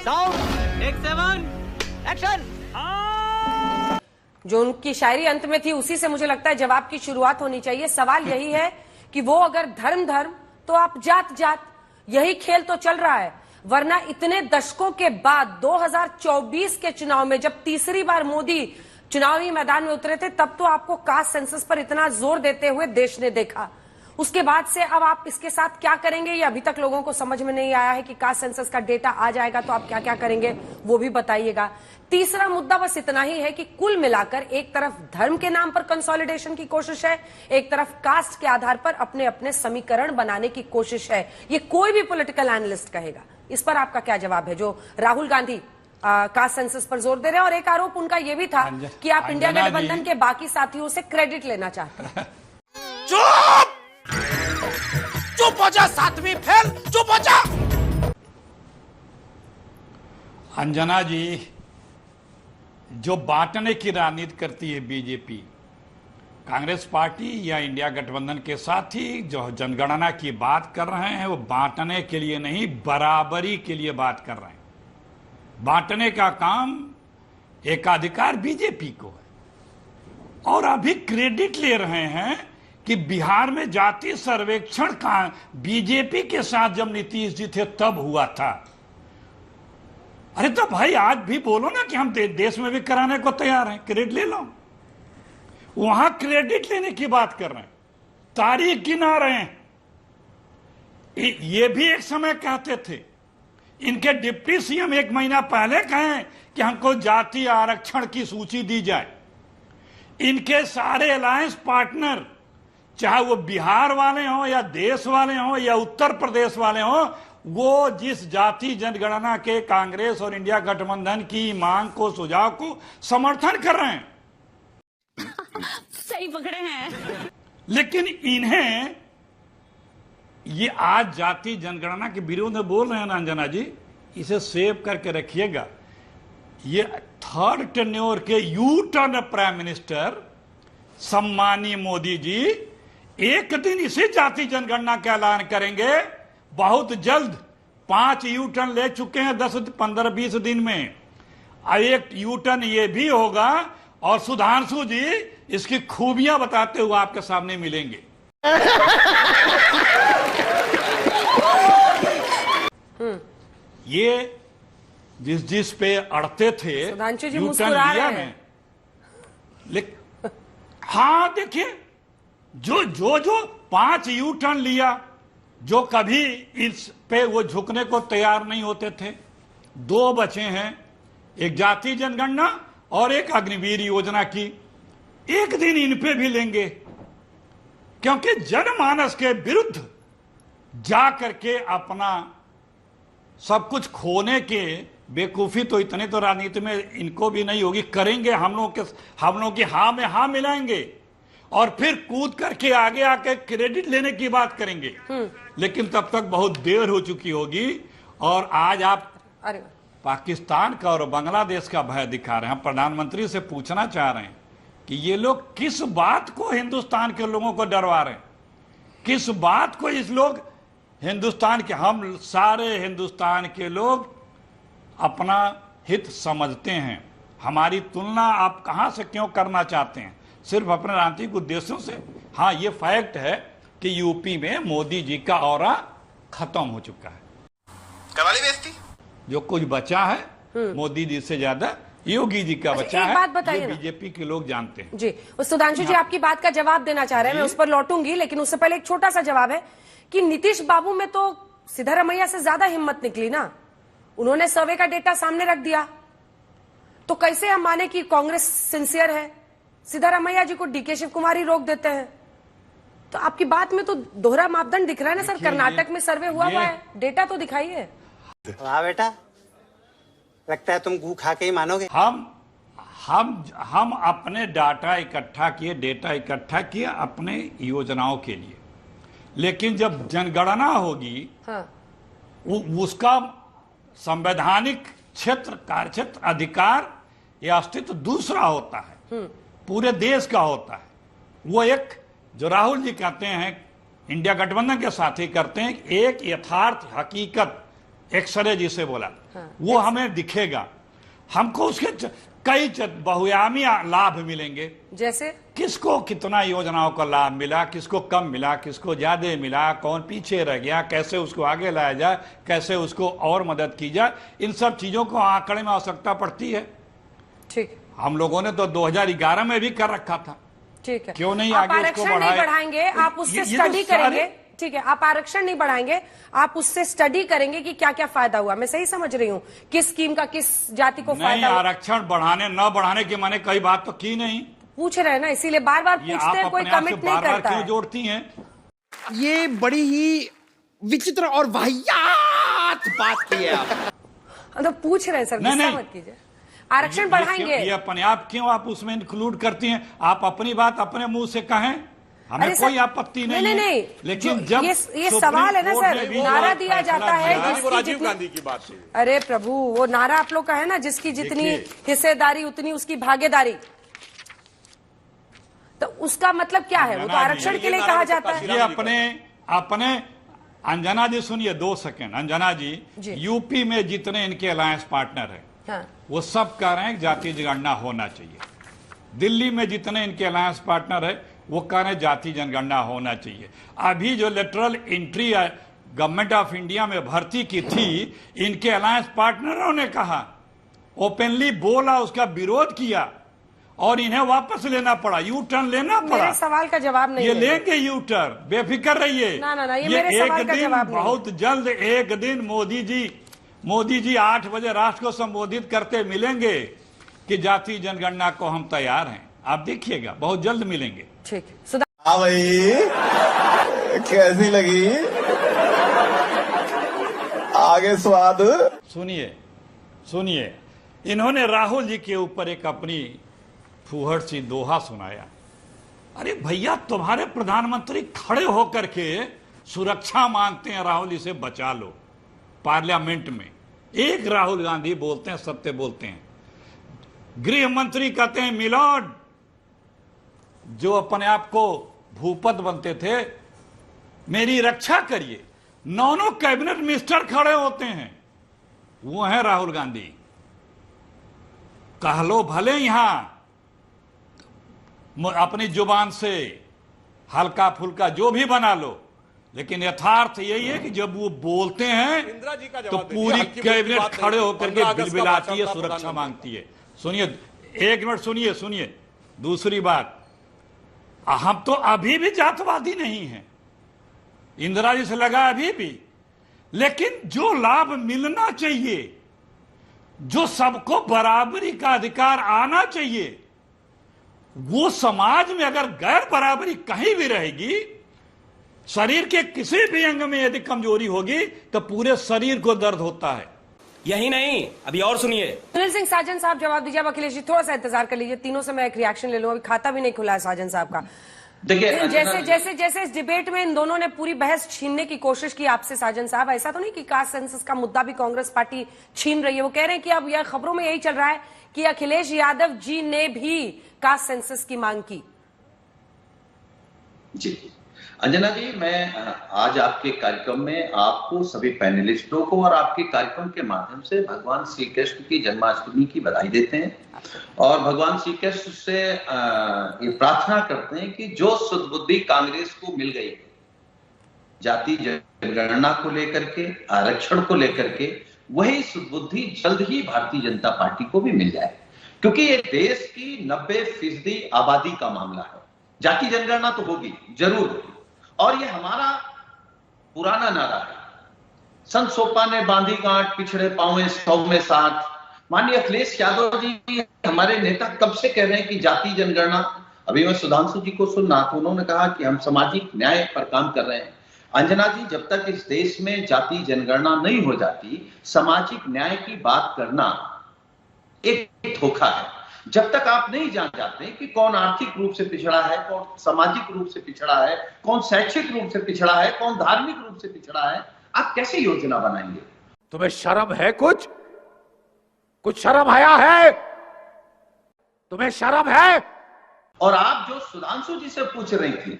Sound take 7 action. जो उनकी शायरी अंत में थी उसी से मुझे लगता है जवाब की शुरुआत होनी चाहिए। सवाल यही है कि वो अगर धर्म धर्म तो आप जात जात, यही खेल तो चल रहा है। वरना इतने दशकों के बाद 2024 के चुनाव में जब तीसरी बार मोदी चुनावी मैदान में उतरे थे तब तो आपको कास्ट सेंसस पर इतना जोर देते हुए देश ने देखा। उसके बाद से अब आप इसके साथ क्या करेंगे ये अभी तक लोगों को समझ में नहीं आया है कि कास्ट सेंसस का डेटा आ जाएगा तो आप क्या क्या करेंगे वो भी बताइएगा। तीसरा मुद्दा बस इतना ही है कि कुल मिलाकर एक तरफ धर्म के नाम पर कंसोलिडेशन की कोशिश है, एक तरफ कास्ट के आधार पर अपने अपने समीकरण बनाने की कोशिश है। ये कोई भी पॉलिटिकल एनालिस्ट कहेगा। इस पर आपका क्या जवाब है? जो राहुल गांधी कास्ट सेंसस पर जोर दे रहे हैं और एक आरोप उनका यह भी था कि आप इंडिया गठबंधन के बाकी साथियों से क्रेडिट लेना चाहते हैं। चुप चुप हो जा, सातवीं फेल, चुप हो जा। अंजना जी, जो बांटने की राजनीति करती है बीजेपी, कांग्रेस पार्टी या इंडिया गठबंधन के साथी जो जनगणना की बात कर रहे हैं वो बांटने के लिए नहीं, बराबरी के लिए बात कर रहे हैं। बांटने का काम एकाधिकार बीजेपी को है और अभी क्रेडिट ले रहे हैं कि बिहार में जाति सर्वेक्षण का बीजेपी के साथ जब नीतीश जी थे तब हुआ था। अरे तो भाई आज भी बोलो ना कि हम देश में भी कराने को तैयार हैं, क्रेडिट ले लो। वहां क्रेडिट लेने की बात कर रहे हैं, तारीख गिना रहे हैं। ये भी एक समय कहते थे, इनके डिप्टी सीएम एक महीना पहले कहें कि हमको जाति आरक्षण की सूची दी जाए। इनके सारे अलायंस पार्टनर, चाहे वो बिहार वाले हों या देश वाले हों या उत्तर प्रदेश वाले हों, वो जिस जाति जनगणना के कांग्रेस और इंडिया गठबंधन की मांग को, सुझाव को समर्थन कर रहे हैं। सही पकड़े हैं। लेकिन इन्हें ये आज जाति जनगणना के विरोध में बोल रहे हैं ना अंजना जी, इसे सेव करके रखिएगा। ये थर्ड टेन्योर के यू टर्न प्राइम मिनिस्टर सम्मानीय मोदी जी एक दिन इसी जाति जनगणना का ऐलान करेंगे। बहुत जल्द 5 यू टर्न ले चुके हैं 10-15-20 दिन में। एक यू टर्न ये भी होगा और सुधांशु जी इसकी खूबियां बताते हुए आपके सामने मिलेंगे। ये जिस पे अड़ते थे सुधांशु जी यू टर्न मुस्कुरा लिया रहे हैं। लेकिन हाँ देखिए, जो 5 यू टर्न लिया, जो कभी इस पे वो झुकने को तैयार नहीं होते थे। 2 बचे हैं, एक जाति जनगणना और एक अग्निवीर योजना की। एक दिन इन पे भी लेंगे, क्योंकि जनमानस के विरुद्ध जा करके अपना सब कुछ खोने के बेवकूफी तो इतने तो राजनीति में इनको भी नहीं होगी। करेंगे हम लोग की हाँ में हाँ मिलाएंगे और फिर कूद करके आगे आके क्रेडिट लेने की बात करेंगे। लेकिन तब तक बहुत देर हो चुकी होगी। और आज आप पाकिस्तान का और बांग्लादेश का भय दिखा रहे हैं। हम प्रधानमंत्री से पूछना चाह रहे हैं कि ये लोग किस बात को हिंदुस्तान के लोगों को डरवा रहे हैं, किस बात को इस लोग हिंदुस्तान के, हम सारे हिंदुस्तान के लोग अपना हित समझते हैं। हमारी तुलना आप कहां से क्यों करना चाहते हैं? सिर्फ अपने राजनीतिक उद्देश्यों से। हाँ, ये फैक्ट है कि यूपी में मोदी जी का ऑरा खत्म हो चुका है। करवाली बेइज्जती, जो कुछ बचा है मोदी जी से ज्यादा योगी जी का बचा एक है। बात बताइए ये ना। बीजेपी के लोग जानते हैं जी। सुधांशु जी आपकी बात का जवाब देना चाह रहे हैं, मैं उस पर लौटूंगी, लेकिन उससे पहले एक छोटा सा जवाब है कि नीतीश बाबू में तो सिद्धारमैया से ज्यादा हिम्मत निकली ना। उन्होंने सर्वे का डेटा सामने रख दिया, तो कैसे हम माने कि कांग्रेस सिंसियर है? सिद्धारमैया जी को डीके शिव कुमार ही रोक देते हैं। तो आपकी बात में तो दोहरा मापदंड दिख रहा है ना सर। कर्नाटक में सर्वे हुआ है, डेटा तो दिखाइए। वाह बेटा, लगता है तुम गू खा के ही मानोगे। हम अपने डेटा इकट्ठा किए अपने योजनाओं के लिए। लेकिन जब जनगणना होगी उसका संवैधानिक क्षेत्र, कार्यक्षेत्र, अधिकार या अस्तित्व दूसरा होता है, पूरे देश का होता है। वो एक, जो राहुल जी कहते हैं इंडिया गठबंधन के साथी करते हैं, एक यथार्थ हकीकत एक्सरे जिसे बोला, वो हमें दिखेगा, हमको उसके कई बहुआयामी लाभ मिलेंगे। जैसे किसको कितना योजनाओं का लाभ मिला, किसको कम मिला, किसको ज्यादा मिला, कौन पीछे रह गया, कैसे उसको आगे लाया जाए, कैसे उसको और मदद की जाए, इन सब चीजों को आंकड़े में आवश्यकता पड़ती है। ठीक, हम लोगों ने तो 2011 में भी कर रखा था। ठीक है, क्यों नहीं आप आगे उसको आरक्षण नहीं बढ़ाएंगे, आप उससे स्टडी करेंगे। ठीक है, आप आरक्षण नहीं बढ़ाएंगे, आप उससे स्टडी करेंगे कि क्या क्या फायदा हुआ। मैं सही समझ रही हूँ? किस स्कीम का किस जाति को फायदा हुआ? आरक्षण बढ़ाने न बढ़ाने की मैंने कई बात तो की नहीं, पूछ रहे हैं ना, इसीलिए बार बार पूछते हैं, कोई कमिट नहीं करता क्यों जोड़ती हैं? ये बड़ी ही विचित्र और वाहियात बात की है आप। तो पूछ रहे हैं सर, गुस्सा मत कीजिए। आरक्षण बढ़ाएंगे, ये अपने आप क्यों आप उसमें इंक्लूड करती हैं? आप अपनी बात अपने मुंह से कहें, हमें कोई आपत्ति नहीं, नहीं, लेकिन जब ये सवाल है ना सर, नारा दिया जाता है राजीव गांधी की बात है। अरे प्रभु, वो नारा आप लोग का है ना, जिसकी जितनी हिस्सेदारी उतनी उसकी भागीदारी, तो उसका मतलब क्या है? वो तो आरक्षण के लिए कहा जाता है। ये अपने अंजना जी सुनिए 2 सेकंड। अंजना जी, यूपी में जितने इनके अलायंस पार्टनर है, हाँ। वो सब कह रहे हैं जातीय जनगणना होना चाहिए। दिल्ली में जितने इनके अलायंस पार्टनर है, वो कह रहे हैं जातीय जनगणना होना चाहिए। अभी जो lateral entry government of India में भर्ती की थी, इनके अलायंस पार्टनरों ने कहा, ओपनली बोला, उसका विरोध किया और इन्हें वापस लेना पड़ा, यू टर्न लेना पड़ा। मेरे सवाल का जवाब नहीं, ये लेंगे यू टर्न, बेफिक्र रहिए। ना, ये मेरे सवाल का जवाब नहीं। बहुत जल्द एक दिन मोदी जी 8 बजे राष्ट्र को संबोधित करते मिलेंगे कि जातीय जनगणना को हम तैयार हैं। आप देखिएगा, बहुत जल्द मिलेंगे। ठीक, हाँ भाई, कैसी लगी आगे स्वाद? सुनिए, इन्होंने राहुल जी के ऊपर एक अपनी फूहड़ सी दोहा सुनाया। अरे भैया, तुम्हारे प्रधानमंत्री खड़े होकर के सुरक्षा मांगते हैं, राहुल जी से बचा लो। पार्लियामेंट में एक राहुल गांधी बोलते हैं, सत्य बोलते हैं। गृह मंत्री कहते हैं, मिलॉर्ड, जो अपने आप को भूपत बनते थे, मेरी रक्षा करिए। 9 कैबिनेट मिनिस्टर खड़े होते हैं, वो है राहुल गांधी। कह लो भले यहां अपनी जुबान से हल्का फुल्का जो भी बना लो, लेकिन यथार्थ यही है कि जब वो बोलते हैं तो पूरी कैबिनेट खड़े होकर के बिलबिलाती है, सुरक्षा मांगती है। सुनिए, 1 मिनट सुनिए। दूसरी बात, हम तो अभी भी जातवादी नहीं हैं, इंदिरा जी से लगा अभी भी, लेकिन जो लाभ मिलना चाहिए, जो सबको बराबरी का अधिकार आना चाहिए, वो समाज में अगर गैर बराबरी कहीं भी रहेगी, शरीर के किसी भी अंग में यदि कमजोरी होगी तो पूरे शरीर को दर्द होता है। यही नहीं, अभी और सुनिए। सुनील सिंह साजन साहब जवाब दीजिए। अब अखिलेश जी थोड़ा सा इंतजार कर लीजिए, तीनों से मैं एक रिएक्शन ले लूं। अभी खाता भी नहीं खुला है साजन साहब का। देखिए, जैसे इस डिबेट में इन दोनों ने पूरी बहस छीनने की कोशिश की आपसे साजन साहब, ऐसा तो नहीं कि कास्ट सेंसस का मुद्दा भी कांग्रेस पार्टी छीन रही है। वो कह रहे हैं कि अब यह खबरों में यही चल रहा है कि अखिलेश यादव जी ने भी कास्ट सेंसस की मांग की। जी अंजना जी, मैं आज आपके कार्यक्रम में आपको, सभी पैनलिस्टों को और आपके कार्यक्रम के माध्यम से भगवान श्री कृष्ण की जन्माष्टमी की बधाई देते हैं और भगवान श्री कृष्ण से ये प्रार्थना करते हैं कि जो सुदबुद्धि कांग्रेस को मिल गई जाति जनगणना को लेकर के, आरक्षण को लेकर के, वही सुदबुद्धि जल्द ही भारतीय जनता पार्टी को भी मिल जाए, क्योंकि ये देश की 90% आबादी का मामला है। जाति जनगणना तो होगी, जरूर होगी, और ये हमारा पुराना नारा है, संत सोपा ने बांधी गांठ, पिछड़े पांव 100 में 60। माननीय अखिलेश यादव जी हमारे नेता कब से कह रहे हैं कि जाति जनगणना। अभी मैं सुधांशु जी को सुनना, तो उन्होंने कहा कि हम सामाजिक न्याय पर काम कर रहे हैं। अंजना जी, जब तक इस देश में जाति जनगणना नहीं हो जाती, सामाजिक न्याय की बात करना एक धोखा है। जब तक आप नहीं जान जाते कि कौन आर्थिक रूप से पिछड़ा है, कौन सामाजिक रूप से पिछड़ा है, कौन शैक्षिक रूप से पिछड़ा है, कौन धार्मिक रूप से पिछड़ा है, आप कैसे योजना बनाएंगे? तुम्हें शर्म है? कुछ शर्म आया है? तुम्हें शर्म है? और आप जो सुधांशु जी से पूछ रही थी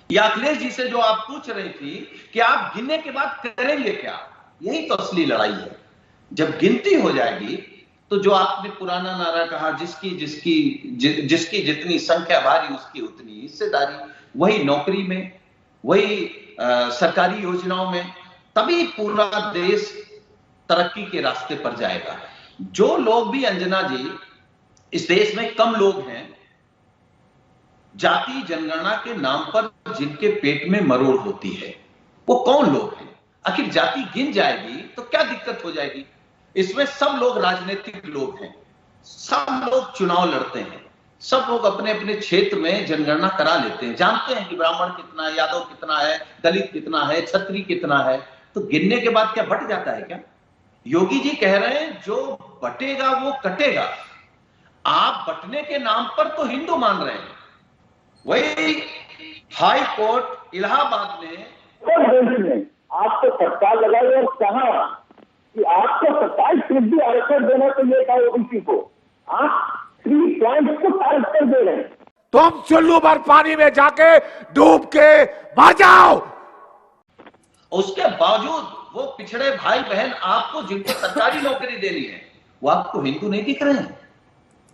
या अखिलेश जी से जो आप पूछ रही थी कि आप गिनने के बाद करेंगे क्या, यही तो असली लड़ाई है। जब गिनती हो जाएगी तो जो आपने पुराना नारा कहा, जिसकी जितनी संख्या भारी उसकी उतनी हिस्सेदारी, वही नौकरी में, वही सरकारी योजनाओं में, तभी पूरा देश तरक्की के रास्ते पर जाएगा। जो लोग भी, अंजना जी, इस देश में कम लोग हैं, जाति जनगणना के नाम पर जिनके पेट में मरोड़ होती है, वो कौन लोग हैं? आखिर जाति गिन जाएगी तो क्या दिक्कत हो जाएगी? इसमें सब लोग राजनीतिक लोग हैं, सब लोग चुनाव लड़ते हैं, सब लोग अपने अपने क्षेत्र में जनगणना करा लेते हैं, जानते हैं कि ब्राह्मण कितना है, यादव कितना है, दलित कितना है, क्षत्रिय कितना है। तो गिनने के बाद क्या बट जाता है क्या? योगी जी कह रहे हैं जो बटेगा वो कटेगा। आप बटने के नाम पर तो हिंदू मान रहे हैं। वही हाई कोर्ट इलाहाबाद में आपको सरकार लगाई और कहा कि आपको 27% आरक्षण देना चाहिए था ओबीसी को, आप 3 पॉइंट्स को पारित कर दे रहे हैं। तुम चुल्लू भर पानी में जाके डूब के मर जाओ। उसके बावजूद वो पिछड़े भाई बहन आपको, जिनको सरकारी नौकरी देनी है, वो आपको हिंदू नहीं दिख रहे हैं।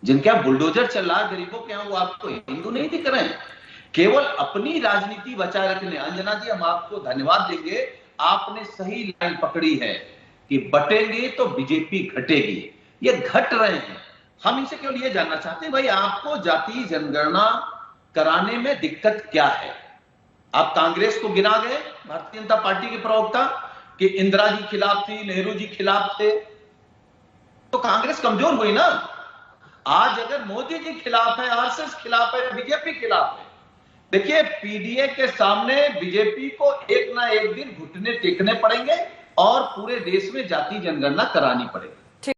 जिनके यहाँ बुलडोजर चल रहा है गरीबों के यहाँ, वो आपको हिंदू नहीं दिख रहे हैं। केवल अपनी राजनीति बचाए रखने। अंजना जी, हम आपको धन्यवाद देंगे, आपने सही लाइन पकड़ी है कि बटेंगे तो बीजेपी घटेगी। ये घट रहे हैं। हम इनसे केवल ये जानना चाहते हैं, भाई आपको जाति जनगणना कराने में दिक्कत क्या है? आप कांग्रेस को गिना गए, भारतीय जनता पार्टी के प्रवक्ता, कि इंदिरा जी खिलाफ थी, नेहरू जी खिलाफ थे, तो कांग्रेस कमजोर हुई ना। आज अगर मोदी जी खिलाफ है, आरएसएस खिलाफ है, बीजेपी खिलाफ है, देखिए पीडीए के सामने बीजेपी को एक ना एक दिन घुटने टेकने पड़ेंगे और पूरे देश में जाति जनगणना करानी पड़ेगी।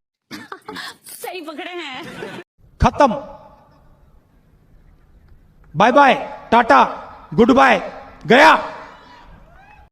सही पकड़े हैं। खत्म, bye bye, tata, good bye, गया।